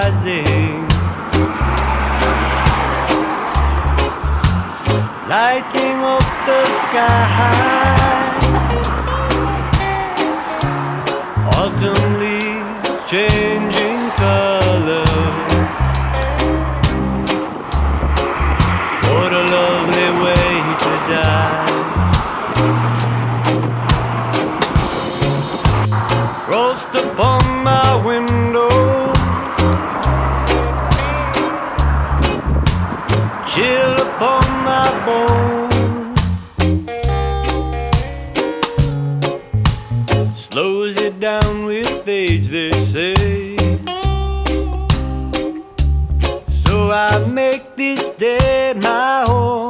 rising, lighting up the sky. Autumn leaves changing color. What a lovely way to die. Frost upon my window, chill upon my bones, slows it down with age, they say. So I make this day my home.